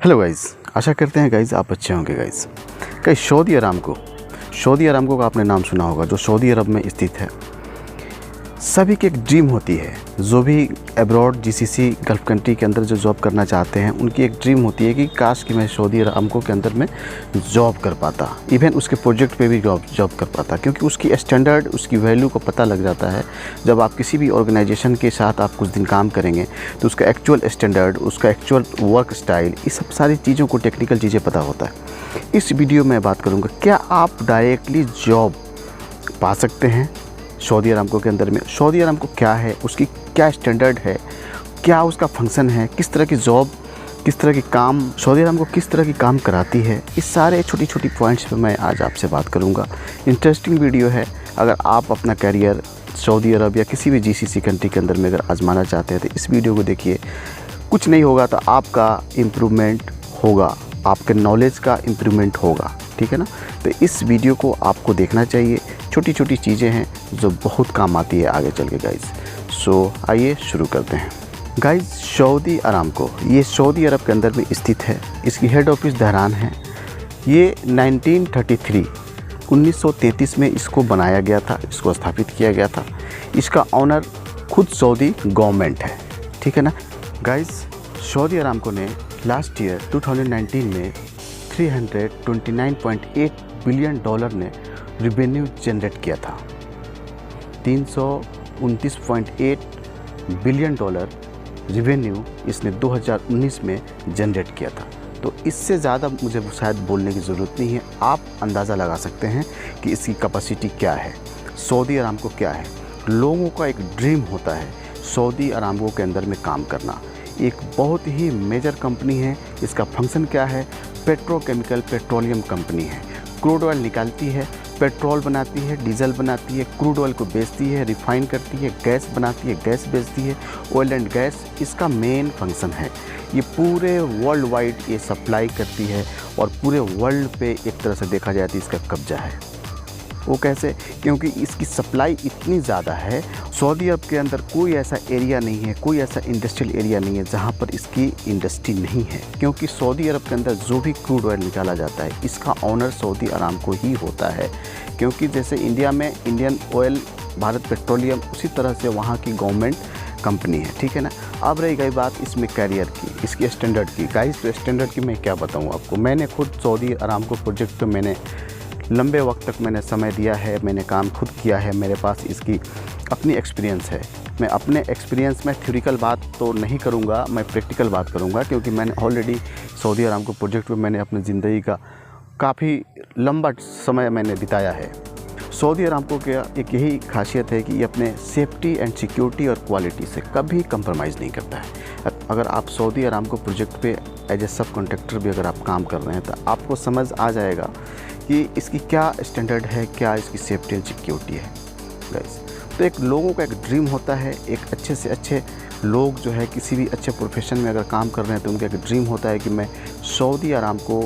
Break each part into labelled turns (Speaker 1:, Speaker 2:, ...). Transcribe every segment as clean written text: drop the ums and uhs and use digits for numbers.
Speaker 1: Hello guys, आशा करते हैं guys आप अच्छे होंगे गाइज़। सऊदी अरामको का आपने नाम सुना होगा, जो सऊदी अरब में स्थित है। सभी की एक ड्रीम होती है, जो भी अब्रॉड जीसीसी गल्फ़ कंट्री के अंदर जो जॉब करना चाहते हैं, उनकी एक ड्रीम होती है कि काश कि मैं सऊदी अरामको के अंदर में जॉब कर पाता, इवन उसके प्रोजेक्ट पे भी जॉब कर पाता, क्योंकि उसकी स्टैंडर्ड, उसकी वैल्यू को पता लग जाता है। जब आप किसी भी ऑर्गेनाइजेशन के साथ आप कुछ दिन काम करेंगे तो उसका एक्चुअल स्टैंडर्ड, उसका एक्चुअल वर्क स्टाइल, ये सब सारी चीज़ों को, टेक्निकल चीज़ें पता होता है। इस वीडियो में बात करूँगा, क्या आप डायरेक्टली जॉब पा सकते हैं सऊदी अरामको के अंदर में। सऊदी अरामको क्या है, उसकी क्या स्टैंडर्ड है, क्या उसका फंक्शन है, किस तरह की जॉब, किस तरह की काम सऊदी अरामको किस तरह की काम कराती है, इस सारे छोटी छोटी पॉइंट्स पे मैं आज आपसे बात करूंगा। इंटरेस्टिंग वीडियो है। अगर आप अपना करियर सऊदी अरब या किसी भी जीसीसी कंट्री के अंदर में अगर आजमाना चाहते हैं तो इस वीडियो को देखिए। कुछ नहीं होगा तो आपका इम्प्रूवमेंट होगा, आपके नॉलेज का इम्प्रूवमेंट होगा, ठीक है ना। तो इस वीडियो को आपको देखना चाहिए। छोटी छोटी चीज़ें हैं जो बहुत काम आती है आगे चल के गाइज़। सो आइए शुरू करते हैं गाइज़। सऊदी अरामको ये सऊदी अरब के अंदर में स्थित है। इसकी हेड ऑफिस दहरान है। ये 1933 में इसको बनाया गया था, इसको स्थापित किया गया था। इसका ऑनर खुद सऊदी गवर्नमेंट है, ठीक है ना गाइज़। सऊदी अरामको ने लास्ट ईयर 2019 में $329.8 बिलियन ने रिवेन्यू जनरेट किया था। 329.8 बिलियन रिवेन्यू इसने 2019 में जनरेट किया था। तो इससे ज़्यादा मुझे शायद बोलने की ज़रूरत नहीं है, आप अंदाज़ा लगा सकते हैं कि इसकी कैपेसिटी क्या है, सऊदी अरामको क्या है। लोगों का एक ड्रीम होता है सऊदी अरामको के अंदर में काम करना। एक बहुत ही मेजर कंपनी है। इसका फंक्शन क्या है, पेट्रोकेमिकल पेट्रोलियम कंपनी है। क्रूड ऑयल निकालती है, पेट्रोल बनाती है, डीजल बनाती है, क्रूड ऑयल को बेचती है, रिफाइन करती है, गैस बनाती है, गैस बेचती है, ऑयल एंड गैस इसका मेन फंक्शन है। ये पूरे वर्ल्ड वाइड ये सप्लाई करती है और पूरे वर्ल्ड पे एक तरह से देखा जाए तो इसका कब्जा है। वो कैसे? क्योंकि इसकी सप्लाई इतनी ज़्यादा है। सऊदी अरब के अंदर कोई ऐसा एरिया नहीं है, कोई ऐसा इंडस्ट्रियल एरिया नहीं है जहाँ पर इसकी इंडस्ट्री नहीं है, क्योंकि सऊदी अरब के अंदर जो भी क्रूड ऑयल निकाला जाता है इसका ऑनर सऊदी अरामको ही होता है। क्योंकि जैसे इंडिया में इंडियन ऑयल, भारत पेट्रोलियम, उसी तरह से वहाँ की गवर्नमेंट कंपनी है, ठीक है ना। अब रही गई बात इसमें कैरियर की, इसकी स्टैंडर्ड की। गाइस तो स्टैंडर्ड की मैं क्या बताऊँ आपको। मैंने खुद सऊदी अरामको प्रोजेक्ट पर मैंने लंबे वक्त तक मैंने समय दिया है, मैंने काम खुद किया है। मेरे पास इसकी अपनी एक्सपीरियंस है। मैं अपने एक्सपीरियंस में थ्योरिकल बात तो नहीं करूँगा, मैं प्रैक्टिकल बात करूँगा, क्योंकि मैंने ऑलरेडी सऊदी अरामको प्रोजेक्ट में मैंने अपनी ज़िंदगी का काफ़ी लंबा समय मैंने बिताया है। सऊदी अरामको का एक यही खासियत है कि ये अपने सेफ्टी एंड सिक्योरिटी और क्वालिटी से कभी कंप्रोमाइज़ नहीं करता है। अगर आप सऊदी अरामको प्रोजेक्ट पे एज ए सब कॉन्ट्रैक्टर भी अगर आप काम कर रहे हैं तो आपको समझ आ जाएगा कि इसकी क्या स्टैंडर्ड है, क्या इसकी सेफ्टी एंड सिक्योरिटी है गाइस। तो एक लोगों का एक ड्रीम होता है, एक अच्छे से अच्छे लोग जो है किसी भी अच्छे प्रोफेशन में अगर काम कर रहे हैं तो उनका एक ड्रीम होता है कि मैं सऊदी अरामको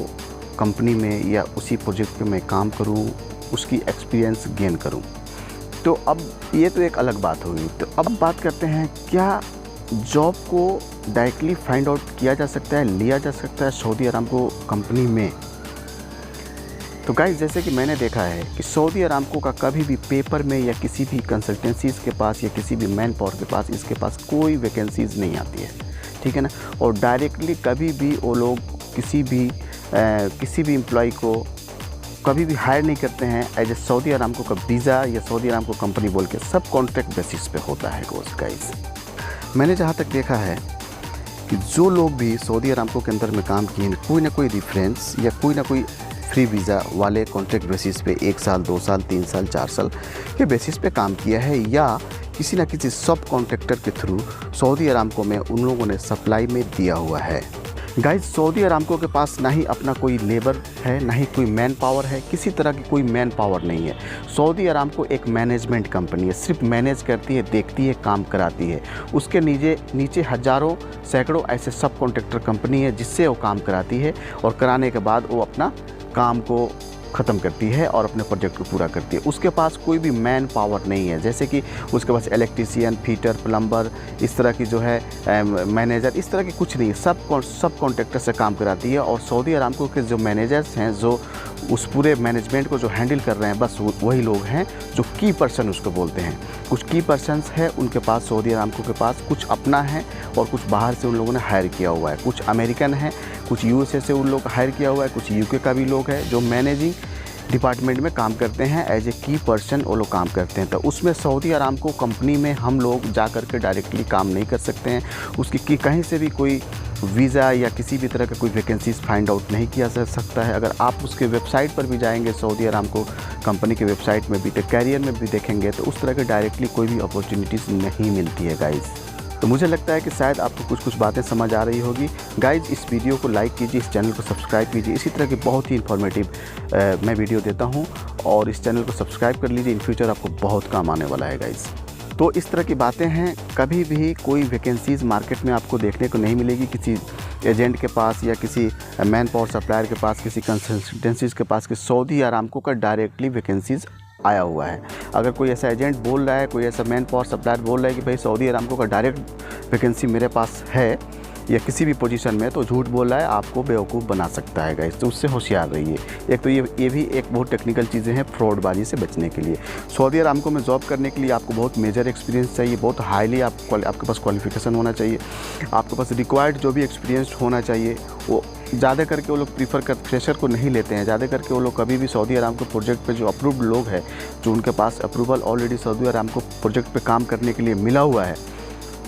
Speaker 1: कंपनी में या उसी प्रोजेक्ट पे मैं काम करूं, उसकी एक्सपीरियंस गेन करूं। तो अब ये तो एक अलग बात होगी। तो अब बात करते हैं, क्या जॉब को डायरेक्टली फाइंड आउट किया जा सकता है, लिया जा सकता है सऊदी अरामको कंपनी में। तो गाइस जैसे कि मैंने देखा है कि सऊदी अरामको का कभी भी पेपर में या किसी भी कंसल्टेंसीज़ के पास या किसी भी मैन पावर के पास इसके पास कोई वैकेंसीज़ नहीं आती है, ठीक है ना। और डायरेक्टली कभी भी वो लोग किसी भी एम्प्लॉय को कभी भी हायर नहीं करते हैं एज ए सऊदी अरामको का वीज़ा या सऊदी अरामको कंपनी बोल के। सब कॉन्ट्रैक्ट बेसिस पे होता है गाइस। मैंने जहाँ तक देखा है कि जो लोग भी सऊदी अरामको के अंदर में काम किए हैं, कोई ना कोई रेफरेंस या कोई ना कोई फ्री वीज़ा वाले कॉन्ट्रैक्ट बेसिस पे 1 साल, 2 साल, 3 साल, 4 साल के बेसिस पे काम किया है, या किसी न किसी सब कॉन्ट्रैक्टर के थ्रू सऊदी अरामको में उन लोगों ने सप्लाई में दिया हुआ है। गाइस सऊदी अरामको के पास ना ही अपना कोई लेबर है, ना ही कोई मैन पावर है, किसी तरह की कोई मैन पावर नहीं है। सऊदी अरामको एक मैनेजमेंट कंपनी है, सिर्फ मैनेज करती है, देखती है, काम कराती है। उसके नीचे हज़ारों सैकड़ों ऐसे सब कॉन्ट्रैक्टर कंपनी है जिससे वो काम कराती है, और कराने के बाद वो अपना काम को ख़त्म करती है और अपने प्रोजेक्ट को पूरा करती है। उसके पास कोई भी मैन पावर नहीं है, जैसे कि उसके पास इलेक्ट्रीशियन, फिटर, प्लम्बर, इस तरह की जो है मैनेजर, इस तरह की कुछ नहीं, सब कॉन्ट्रैक्टर से काम कराती है। और सऊदी अरामको के जो मैनेजर्स हैं, जो उस पूरे मैनेजमेंट को जो हैंडल कर रहे हैं, बस वही लोग हैं जो की पर्सन उसको बोलते हैं। कुछ की पर्सन्स हैं उनके पास, सऊदी अरामको के पास, कुछ अपना है और कुछ बाहर से उन लोगों ने हायर किया हुआ है। कुछ अमेरिकन है, कुछ यूएसए से उन लोग हायर किया हुआ है, कुछ यूके का भी लोग है जो मैनेजिंग डिपार्टमेंट में काम करते हैं, एज ए की पर्सन वो लोग काम करते हैं। तो उसमें सऊदी अरामको कंपनी में हम लोग जा कर के डायरेक्टली काम नहीं कर सकते हैं। उसकी कहीं से भी कोई वीज़ा या किसी भी तरह का कोई वैकेंसीज फाइंड आउट नहीं किया जा सकता है। अगर आप उसके वेबसाइट पर भी जाएंगे, सऊदी अरामको कंपनी के वेबसाइट में भी, तो कैरियर में भी देखेंगे, तो उस तरह के डायरेक्टली कोई भी अपॉर्चुनिटीज़ नहीं मिलती है गाइज़। तो मुझे लगता है कि शायद आपको कुछ बातें समझ आ रही होगी गाइज़। इस वीडियो को लाइक कीजिए, इस चैनल को सब्सक्राइब कीजिए। इसी तरह की बहुत ही इन्फॉर्मेटिव मैं वीडियो देता हूँ, और इस चैनल को सब्सक्राइब कर लीजिए। इन फ्यूचर आपको बहुत काम आने वाला है गाइज़। तो इस तरह की बातें हैं। कभी भी कोई वैकेंसीज़ मार्केट में आपको देखने को नहीं मिलेगी किसी एजेंट के पास या किसी मैन पावर सप्लायर के पास, किसी कंसल्टेंसीज़ के पास कि सऊदी अरामको का डायरेक्टली वैकेंसीज़ आया हुआ है। अगर कोई ऐसा एजेंट बोल रहा है, कोई ऐसा मैन पावर सप्लायर बोल रहा है कि भाई सऊदी अरामको का डायरेक्ट वैकेंसी मेरे पास है या किसी भी पोजीशन में, तो झूठ बोल रहा है, आपको बेवकूफ़ बना सकता है गाइस। तो उससे होशियार रहिए। एक तो ये भी एक बहुत टेक्निकल चीज़ें हैं फ्रॉडबाजी से बचने के लिए। सऊदी अरामको में जॉब करने के लिए आपको बहुत मेजर एक्सपीरियंस चाहिए, बहुत हाईली आपके पास क्वालिफिकेशन होना चाहिए, आपके पास रिक्वायर्ड जो भी एक्सपीरियंस होना चाहिए। वो ज़्यादा करके वो लोग प्रीफर कर फ्रेशर को नहीं लेते हैं। ज़्यादा करके वो लोग कभी भी सऊदी अरामको प्रोजेक्ट पे जो अप्रूव्ड लोग हैं, जो उनके पास approval already Saudi Aramco project पे काम करने के लिए मिला हुआ है,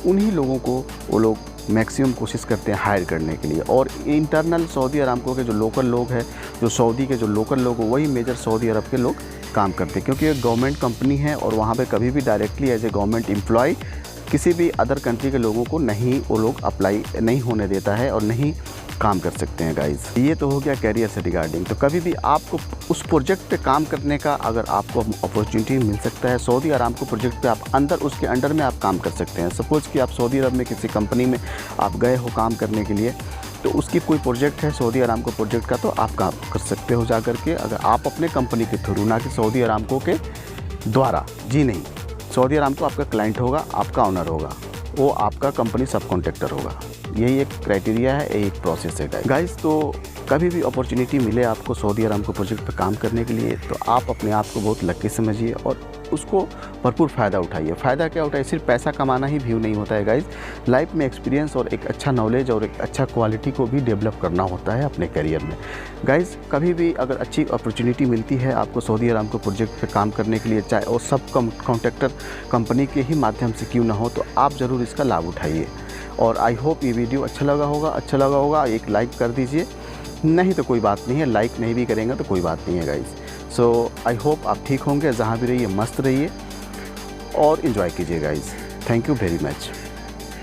Speaker 1: उन्हीं लोगों को वो लोग मैक्सिमम कोशिश करते हैं हायर करने के लिए। और इंटरनल सऊदी अरामको के जो लोकल लोग हैं, जो सऊदी के जो लोकल लोग हैं, वही मेजर सऊदी अरब के लोग काम करते हैं, क्योंकि ये गवर्नमेंट कंपनी है और वहाँ पे कभी भी directly as a government employ किसी भी अदर कंट्री के लोगों को नहीं वो लोग अप्लाई नहीं होने देता है और नहीं काम कर सकते हैं गाइज़। ये तो हो गया कैरियर से रिगार्डिंग। तो कभी भी आपको उस प्रोजेक्ट पे काम करने का अगर आपको अपॉर्चुनिटी मिल सकता है, सऊदी अरामको प्रोजेक्ट पे आप उसके अंडर में आप काम कर सकते हैं। सपोज़ कि आप सऊदी अरब में किसी कंपनी में आप गए हो काम करने के लिए, तो उसकी कोई प्रोजेक्ट है सऊदी अरामको प्रोजेक्ट का, तो आप काम कर सकते हो जा कर के, अगर आप अपने कंपनी के थ्रू, ना कि सऊदी अरामको के द्वारा। जी नहीं, सऊदी अरामको आपका क्लाइंट होगा, आपका ऑनर होगा, वो आपका कंपनी सब कॉन्ट्रैक्टर होगा। यही एक क्राइटेरिया है, यही एक प्रोसेस है गाइस। तो कभी भी अपॉर्चुनिटी मिले आपको सऊदी अरामको प्रोजेक्ट पर काम करने के लिए, तो आप अपने आप को बहुत लकी समझिए और उसको भरपूर फ़ायदा उठाइए। फ़ायदा क्या उठाइए? सिर्फ पैसा कमाना ही व्यू नहीं होता है गाइस। लाइफ में एक्सपीरियंस और एक अच्छा नॉलेज और एक अच्छा क्वालिटी को भी डेवलप करना होता है अपने करियर में गाइस। कभी भी अगर अच्छी अपॉर्चुनिटी मिलती है आपको सऊदी अरामको प्रोजेक्ट पे काम करने के लिए, चाहे वो सब कॉन्ट्रैक्टर कंपनी के ही माध्यम से क्यों ना हो, तो आप ज़रूर इसका लाभ उठाइए। और आई होप ये वीडियो अच्छा लगा होगा, एक लाइक कर दीजिए। नहीं तो कोई बात नहीं है, लाइक नहीं भी करेंगे तो कोई बात नहीं है गाइज़। सो आई होप आप ठीक होंगे, जहाँ भी रहिए मस्त रहिए और इन्जॉय कीजिए guys. Thank you very much.